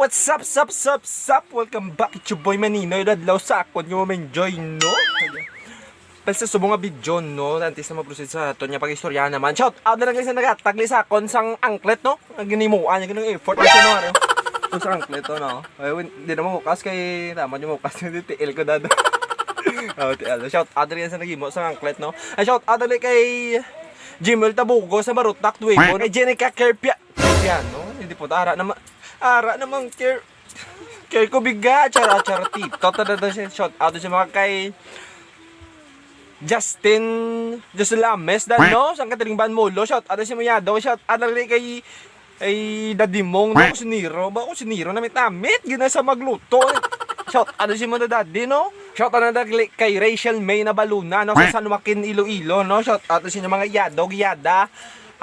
what's up, sup? Welcome back, it's your boy Maninoy. Dadlaw sa akon nyo ma-enjoy, no? Palsa subong nga video, no? Nantis na ma-proceed sa ito niya pag-istorya naman. Shout out na lang guys na nagatagli sa akon sang angklet, no? Ang ginimuan niya, ganun effort na siya, no? Ito sa angklet, no? Ay, hindi naman hukas kay tama niyo hukas. Hindi tiil ko dado. Shout out na lang sa nagimo sa angklet, no? Ay, shout out na lang kay Jimel Tabugo sa Marutak Tuwibon. Ay, Jenica Kerpia, no? Hindi po, ara namang care ko biga, chara tip. Total na siya, shout out sa mga kay Justin Lames, no? Sang katiling Banmulo, shout out sa mga daw, shout out na rin kay Daddy Mong, no? Kusiniro, ba kusiniro na may tamit, gina sa magluto. Shout out sa mga daddy, no? Shout out na kay Rachel May na Baluna, no? Sa San Joaquin, Iloilo, no? Shout out sa mga yada.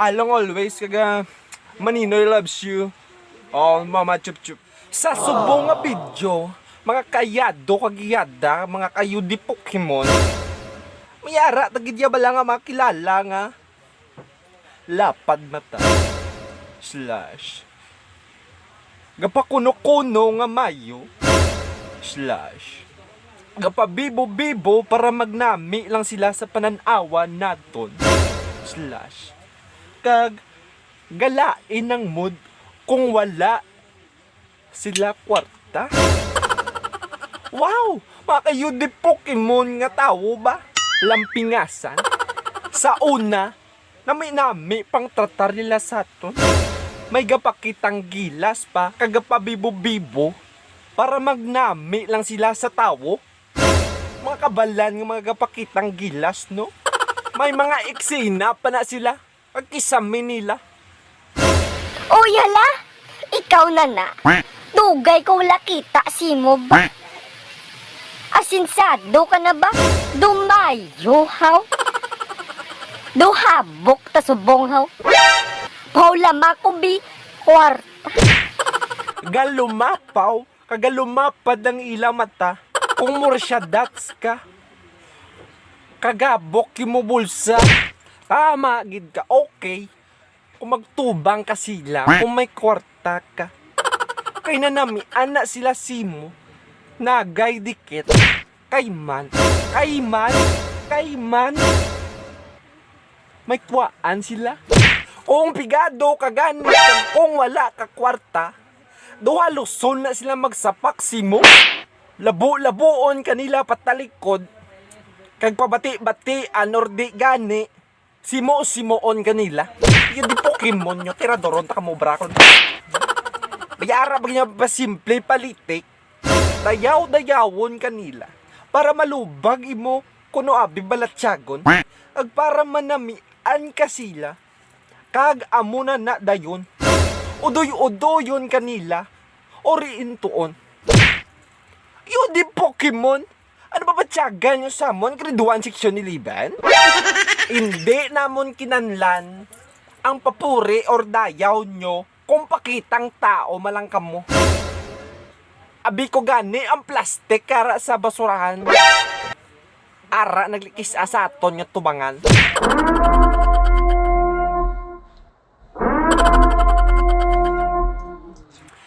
Along always, kaga Maninoy loves you. Oh, mama chup. Sa subong nga video, mga kagiyada, mga kayudi Pokemon, mayara, tagidya bala nga makilala nga, lapad mata, / gapakuno-kuno nga mayo, / gapabibo-bibo para magnami lang sila sa pananawa naton, / kag galain ng mood kung wala sila kwarta. Wow! Mga kayudi Pokemon nga tao ba? Lampingasan. Sa una, nami pang tratar nila sa aton. May gapakitang gilas pa, kagapabibo-bibo, para magnami lang sila sa tao. Mga kabalan nga mga gapakitang gilas, no? May mga eksena pa na sila. Pagkisami nila. O yala, ikaw na. Dugay ko wala kita si mo ba? Asinsado ka na ba? Dumayo haw? Duhabok ta subong haw? Paula bi kwarta. Galumapaw, kagalumapad ang ila mata, kung mursyadats ka. Kagabok mo bulsa. Tama, gid ka, okay. Kung magtubang ka sila, kung may kwarta ka. Kay nanami, anak sila simo, nagay dikit, kayman. May kwaan sila. Kung pigado ka ganit, kung wala ka kwarta, duha luson na sila magsapak simo. Labo-laboon kanila patalikod, kag pabati-batian or di gani, simo-simoon kanila. Yung di Pokemon nyo, tiradoron ta ka mo brakon. Bayara ba niya ba simple palitik? Dayaw-dayawon kanila. Para malubag imo, kuno abi balatsagon. Ag para manamian ka sila. Kag amuna na dayon. Udoy-udoyon kanila. Oriin tuon. Yung di Pokemon. Ano ba batsagan nyo sa mon? Graduan seksyon ni Liban? Hindi namon kinanlan ang papuri or dayaw nyo kung pakitang tao malang kamo. Abi ko gani ang plastic kara sa basurahan. Ara naglikis sa aton nga tubangan.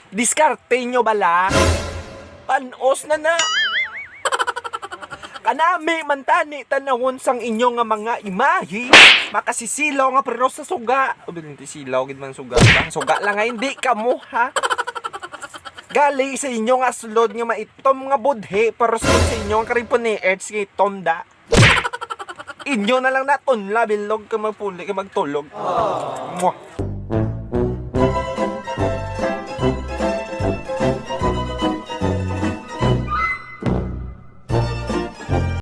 Diskarte nyo bala. Panos na. Kanami mantani tanawon sang inyo nga mga imahe, makasisilaw nga pero sa suga. Hindi silaw gid man suga. Suga lang nga hindi kamo ha. Gali sa inyo nga sulod nga maitom nga budhe para sa inyo nga karipon ni Earth kay Tomda. Inyo na lang naton la bilog ka magpuli ka magtulog. Mwah.